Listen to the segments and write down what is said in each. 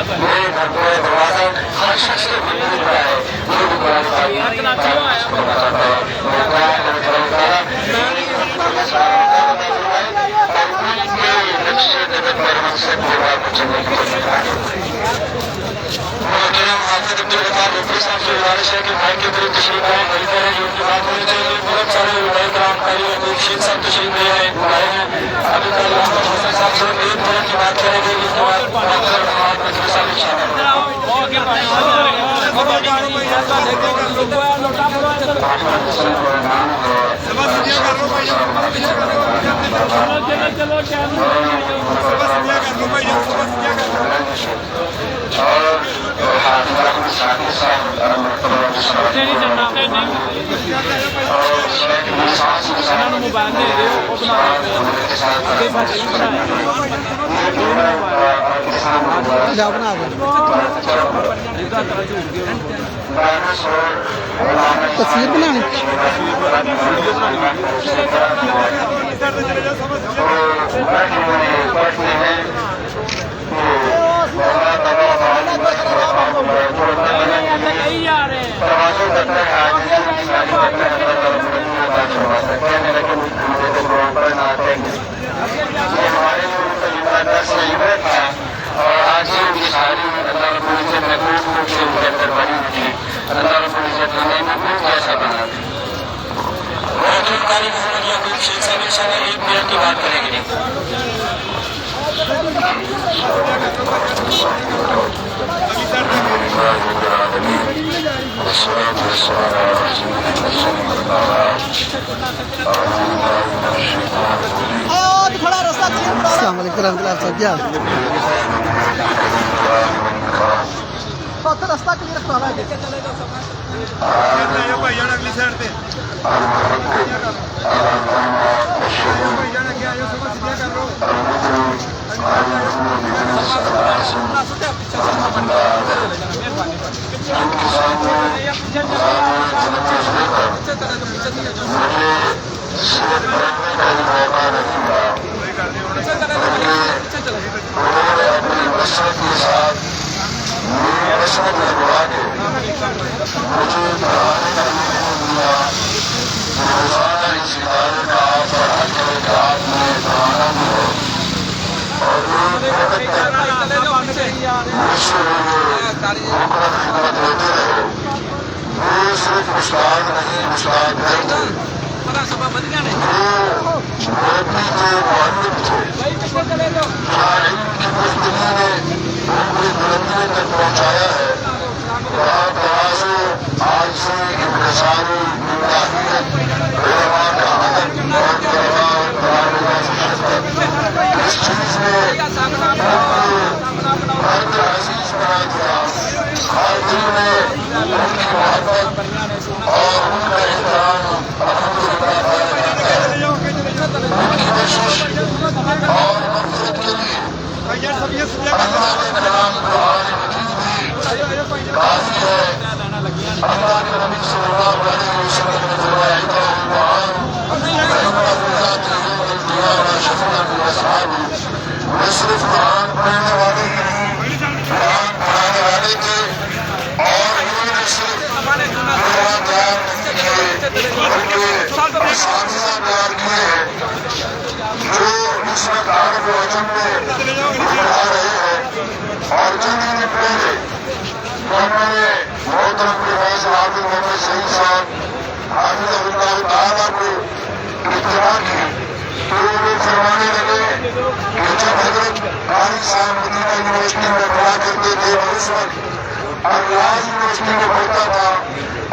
मेरे घर का दरवाजा हर शख्स के लिए खुला है। जो भी कुरान तस्वीर बनानी और आज की सारी अल्लाह रब्बुल इज्जत ने खूब से उनके अंदर बनी थी। अल्लाह रब्बुल इज्जत ने महबूब कैसा बना दी। बहुत तारीफ होगी अभी शेख साहब इंशाल्लाह 1 मिनट की बात करेंगे। थोड़ा रास्ता अस्सलाम वालेकुम रहमतुल्लाह साहब क्या रास्ता क्लियर करा है भाई जान अगली साइड पे भाई जान क्या आयो समझ क्या कर लो सिर्फ मुस्ताद नहीं मुस्ताद तक पहुँचाया है। आज से इंतजारी इस चीज में अजीज बना दिया। हर दिल में उनकी मोहब्बत और उनका एहतराम उनकी कोशिश और मक़सद के लिए अल्लाह के कलाम कुरान मजीद भी काफी है। अल्लाह के नबी सल्लल्लाहु अलैहि वसल्लम ने फरमाया सिर्फ कुरान पढ़ने वाले ही नहीं कुरान पढ़ाने वाले थे और इन्होंने सिर्फ कुरान तैयार नहीं किए बल्कि साजिशा तैयार किए हैं जो इस वक्त आरब वचन में पढ़ा रहे हैं। और चंद दिन पहले उन्होंने मोहतरम हाफिज मोहम्मद सईद साहब हाफिज़हुल्लाह तआला को इत्तला की तो वो फरमाने लगे कि जब हजरत कारी साहब मदीना यूनिवर्सिटी में पढ़ा करते थे और उस वक्त अल्लाह यूनिवर्सिटी में पढ़ता था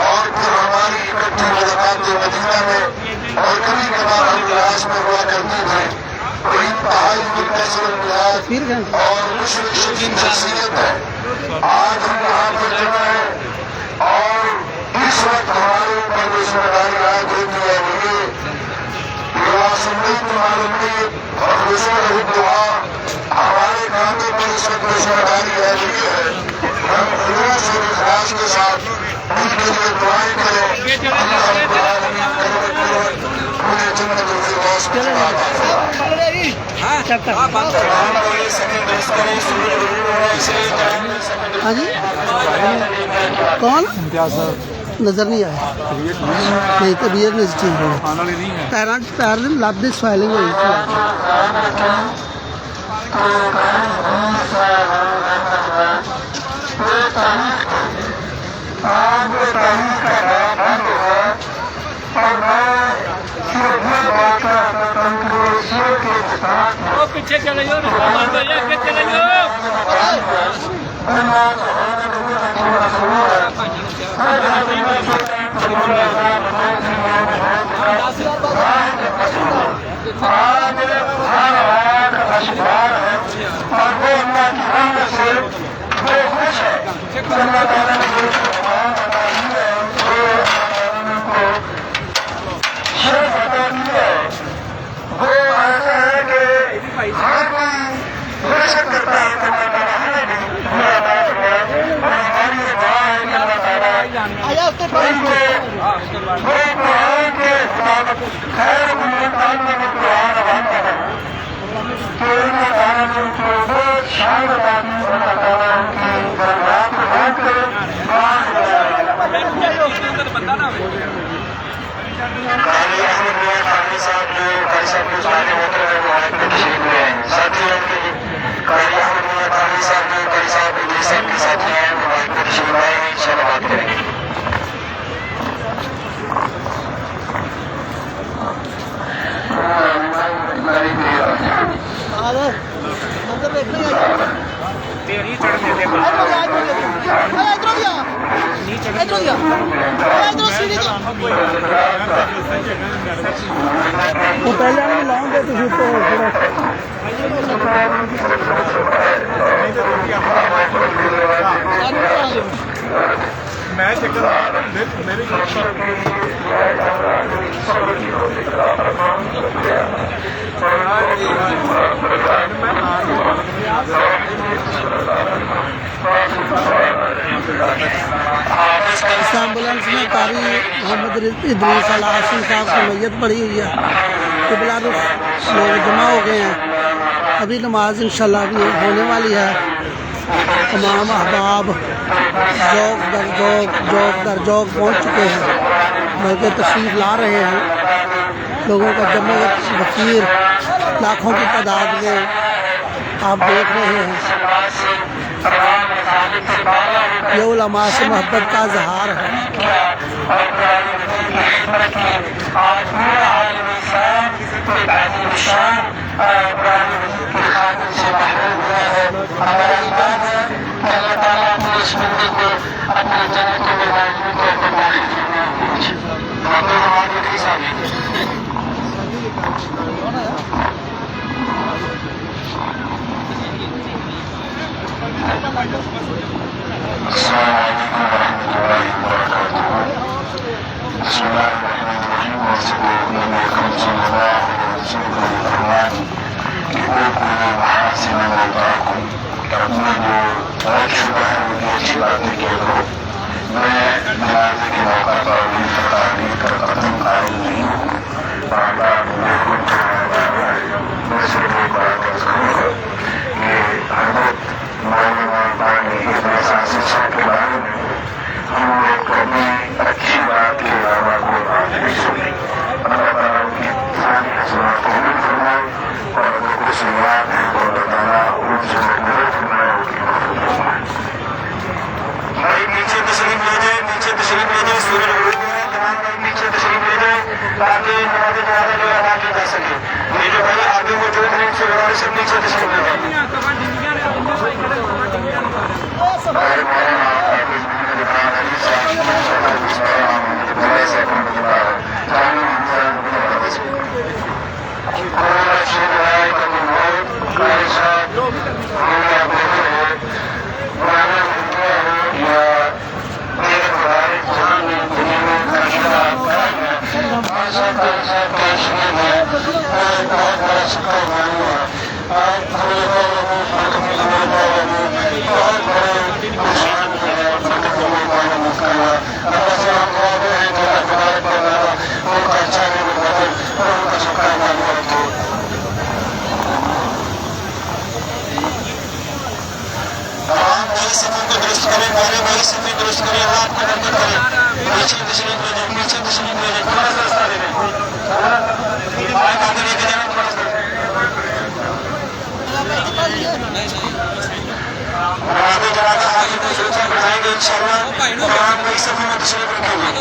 और फिर हमारी इकट्ठी मुलाकातें मदीना में और कभी कभार हम क्लास में हुआ करती थी। तो इंतहाई मुनकसिर मिजाज और मुशरिक शदीद शख्सियत है। आज हम यहाँ पर जमा है और इस वक्त हमारे ऊपर जो जिम्मेदारी आयद होती है वो ये और दुआ हमारे खाते पर इस वक्त जिम्मेदारी है ये है हम खुलूस और इखलास के साथ उनके लिए दुआएं करें। अल्लाह रब्बुल आलमीन पूरे जन्नत और फिरदौस में सभी हाँ जी कौन इम्तियाज साहब नज़र नहीं आया नहीं तबीयत नहीं ठीक है खाने वाले नहीं है पैर ਲੱਤ ਦੀ ਸਵੈਲਿੰਗ ਹੋਈ ਸੀ पीछे चले जाओ आगे चले जाओ वो पहले हमें लाऊंगे तो मैं चक्कर मेरे इस एम्बुलेंस में कारी मोहम्मद इदरीस अल हाशिम साहब की मैयत पड़ी हुई है किबला रुख लोग जमा हो गए हैं अभी नमाज इंशाल्लाह भी होने वाली है तमाम अहबाब जौक दर जौक पहुँच चुके हैं बल्कि तशरीफ़ ला रहे हैं लोगों का जमात वसीर लाखों की तादाद में आप देख रहे हैं ये उलमा से मोहब्बत का इज़हार है तमाम नई सफों को दुरुस्त दुरुस्त करे, हमारे भाई से भी दुरुस्त करे, अल्लाह आपको बरकत करे। पीछे तशरीफ ले जाए, पीछे तशरीफ ले जाए, थोड़ा सा रास्ता दे दें, माइक आगे लेके जाना, थोड़ा सा आगे जाकर आगे की सुरक्षा बढ़ाएंगे इंशाअल्लाह। और आप कई सफे में तशरीफ रखेंगे।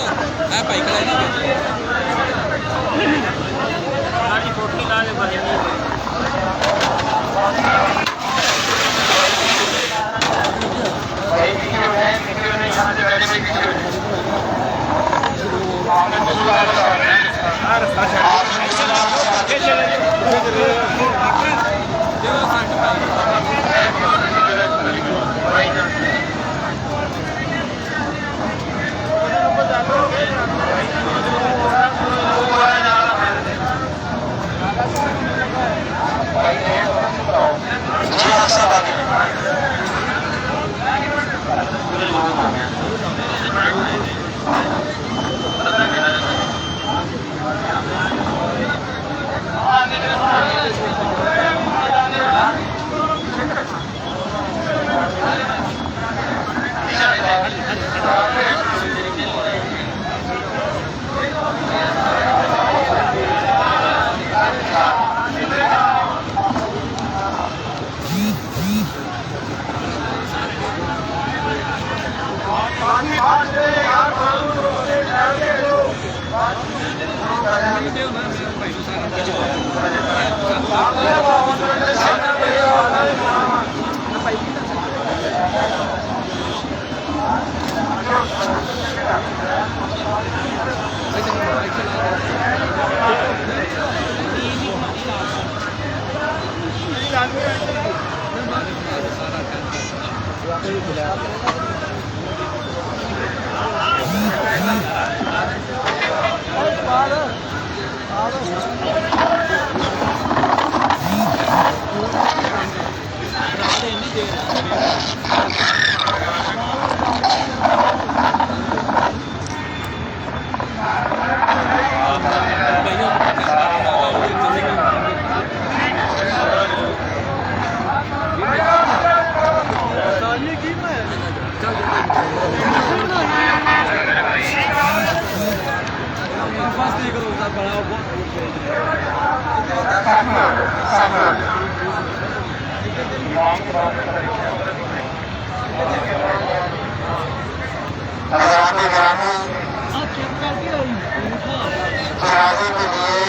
जनाजे के लिए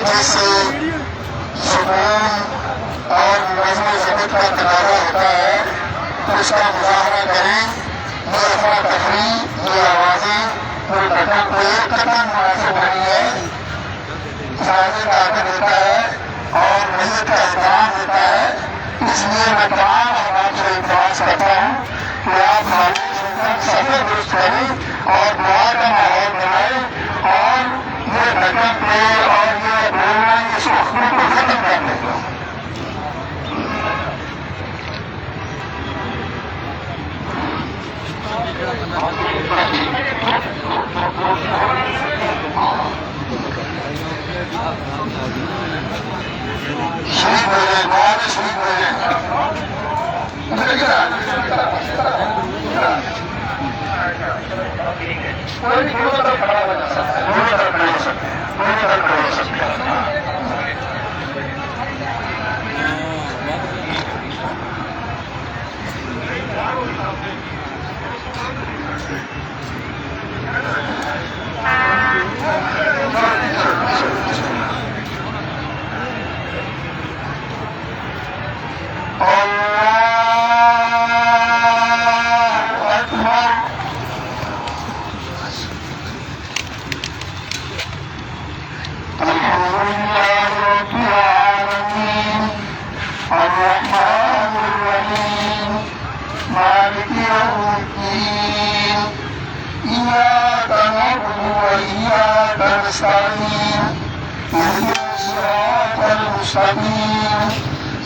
जैसे सुकून और नज़्म ज़बत का तकाज़ा होता है तो उसका मुज़ाहरा करें। ये अफरा तफरी, ये आवाज़ें पूरे ढक्कन को एक कदम मुनासिब नहीं है। जनाजे का आदर होता है और मस्जिद का एहतराम होता है। इसलिए मैं तमाम अहबाब से इल्तिमास करता हूँ कि आप हमारे सफर दुरुस्त करें और दुआ का माहौल बनाएं और ये ढक्कन पे और ये बोलना इस वक्त को खत्म कर देगा। शहीद बोले, दुआ में शहीद बोले। कोई भी दोनों तरफ खड़ा हो सकता है, दोनों तरफ खड़े हो सकते हैं, दोनों तरफ खड़े हो सकते हैं।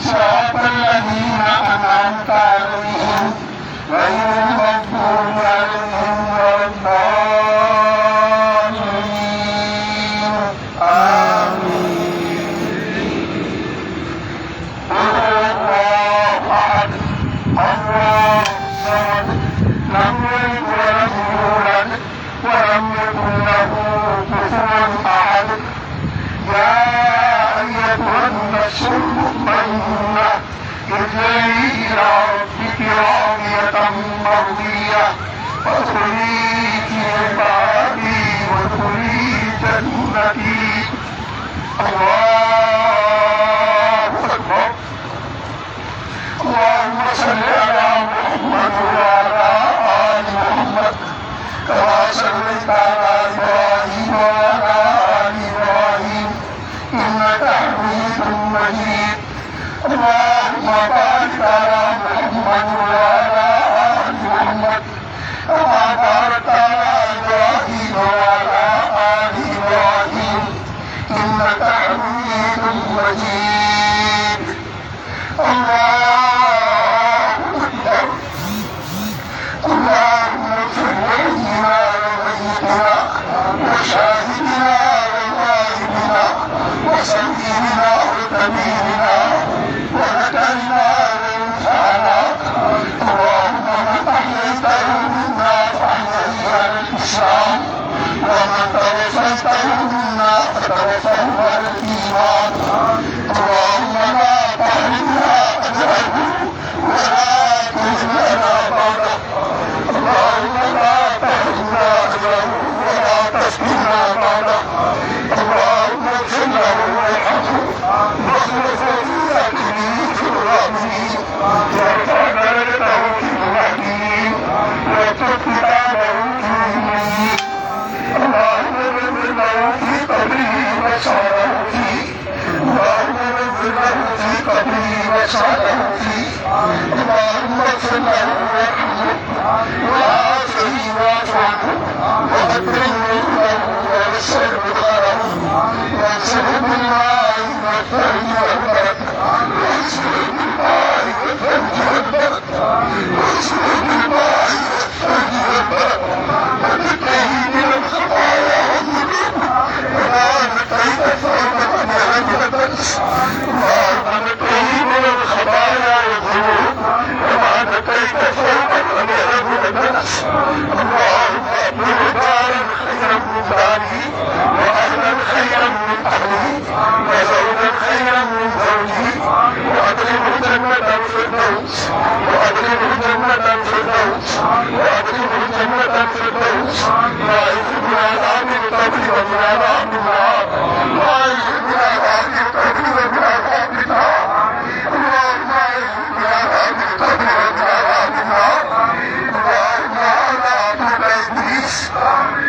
صراط الذين أنعمت عليهم غير المغضوب عليهم ولا الضالين آمين. قل هو الله أحد الله الصمد إلى ربك راضية مرضية فادخلي في عبادي وادخلي جنتي. الله أكبر. اللهم صل على محمد وعلى آل محمد كما صليت على إبراهيم وعلى آل إبراهيم إنك حميد مجيد. اللهم بارك على محمد وعلى آل محمد كما باركت على إبراهيم وعلى آل إبراهيم إنك حميد مجيد. الله أكبر. اللهم اغفر لنا وميتنا وشاهدنا وغائبنا وسيدنا وكبيرنا وذكرنا وانفعنا. اللهم من أحييته منا فأحيه على الإسلام ومن توفيته منا فتوفه على الإيمان. اللهم لا تحرمنا أجره ولا تهلنا بعده. اللهم لا تحرمنا أجره ولا تفتنا بعده. اللهم اغفر له وارحمه واخلفه في أكله في الغابرين وارفع درجته في المهديين واترك كتابه في اليمين. اللهم اغفر له في قبره واسعده فيه. اللهم اغفر له في قبره واسعده فيه. اللهم اغفر له وارحمه وعافه واعف عنه واكرمه له ويسر مدخله واغسله بالماء والثلج والبرد واغسله بالماء والثلج والبرد واغسله بالماء والثلج والبرد ونقه من الخطايا والذنوب ولا نقيت ثوبا من الدنس. اللهم نقه من الخطايا والذنوب وما نقيت ثوبا من الدنس. اللهم ابنه دارا خيرا من داره واهلا خيرا من اهله وزوجا خيرا من زوجه وادخله جنة الفردوس وادخله جنة الفردوس وادخله جنة الفردوس. لا يحب العذاب القبر ومن عذاب النار. لا يحب العذاب القبر ومن عذاب النار. اللهم لا يحب العذاب القبر ومن عذاب النار. اللهم على عبد ابليس.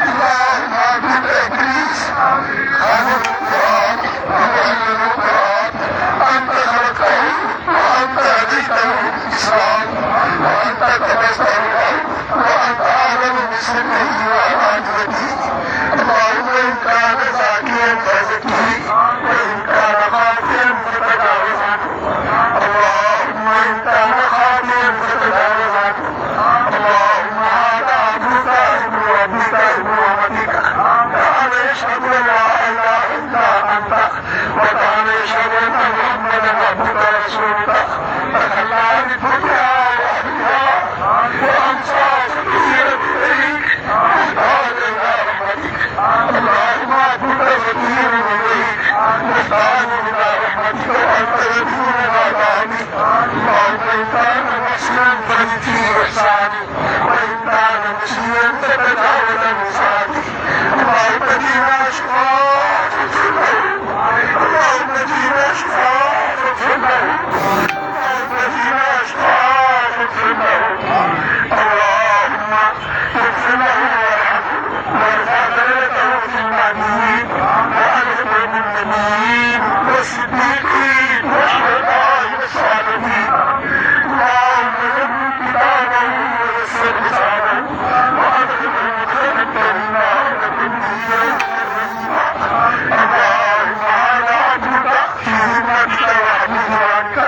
اللهم عبد ابليس خالق القرآن ومعلم القرآن. انت خلقته وانت هديته بالاسلام وانت تبصره وانت اعلم بسره وعبادته. اللهم ان كان زاكيا فزكه وان كان خاطئا فتجاوز عنه. اللهم ان كان خاطئا فتجاوز عنه. اللهم هذا عبدك ابن ربك ابن امتك كان يشهد ان لا اله الا انت وكان يشهد ان محمدا عبدك رسولك تخلى عن الدنيا واهلها وامسى سبيلا اليك محتاج الى رحمتك. اللهم عبدك فقير اليك محتاج الى رحمتك وانت يدين الى دعمك. اللهم ان كان محسنا فزد في احساني وان كان مسيئا فتجاوز عن سعادتي. اللهم دينا شفاء فاغفر له. اللهم دينا شفاء فاغفر له. اللهم دينا شفاء فاغفر له. اللهم اغفر له وارحمه وارفع درجته في المهديين وادخله بالنبيين والصديقين والشهداء والصالحين. اللهم يمن كتابه ويسر حسابه وادخله جنة النار بالدين. اللهم على عبدك في ذمتك وعبد جوارك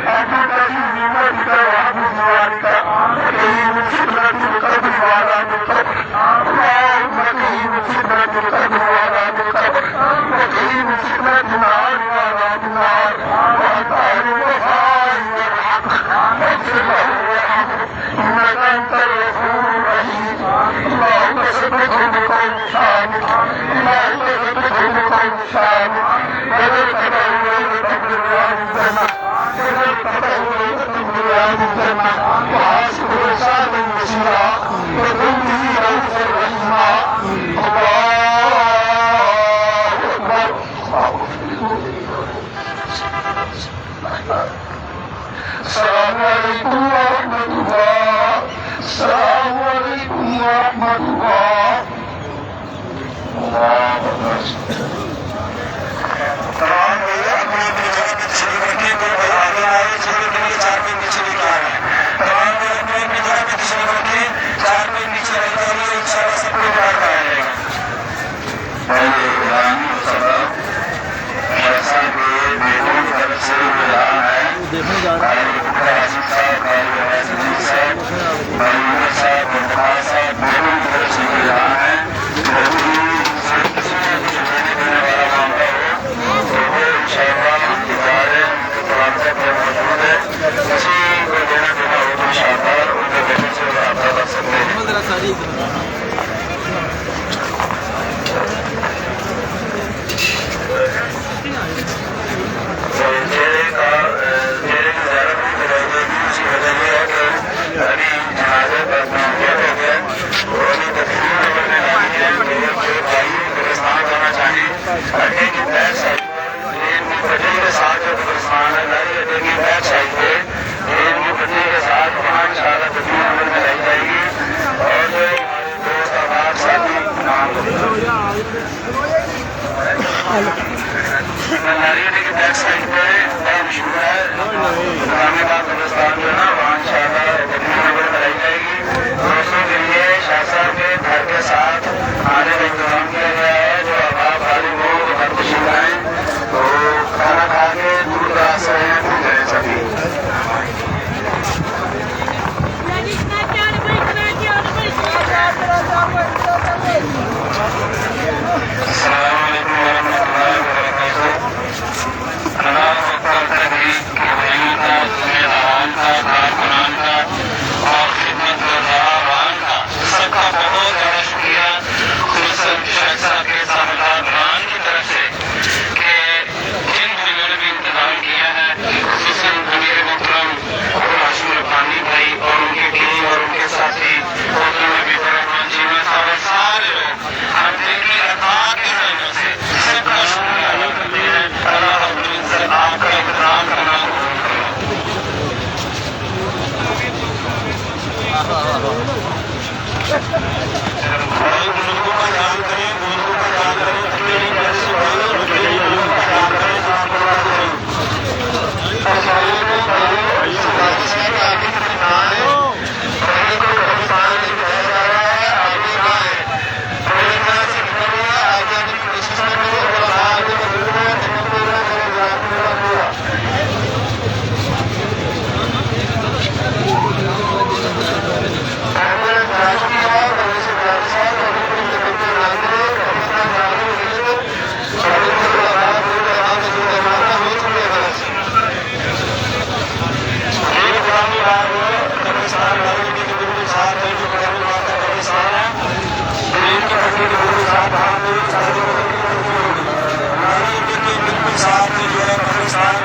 عبدك في ذمتك وعبد جوارك وكريم فتنة القبر وعذاب القبر. اللهم كريم فتنة القبر وعذاب القبر وكريم فتنة النار وعذاب النار وانت اهل الوفاء والحق. اغفر له وارحمه انك انت الغفور الرحيم. اللهم ثبته بقول ثابت. اللهم ثبته بقول ثابت. وذكره وذكره يا الجنة وذكره وذكره يا तमाम लोग अपनी अपनी जगह पे तशरीफ रखें, कोई भाई आगे आए, जिसके के लिए 4 फीट नीचे लेकर आ रहे हैं। तमाम लोग अपनी अपनी जगह पे तशरीफ रखें, 4 फीट नीचे रह जाइए, इंशाअल्लाह सबको बाहर कराया जाएगा। जैसा कि बेटों की तरफ से ऐलान है, साथ में जो है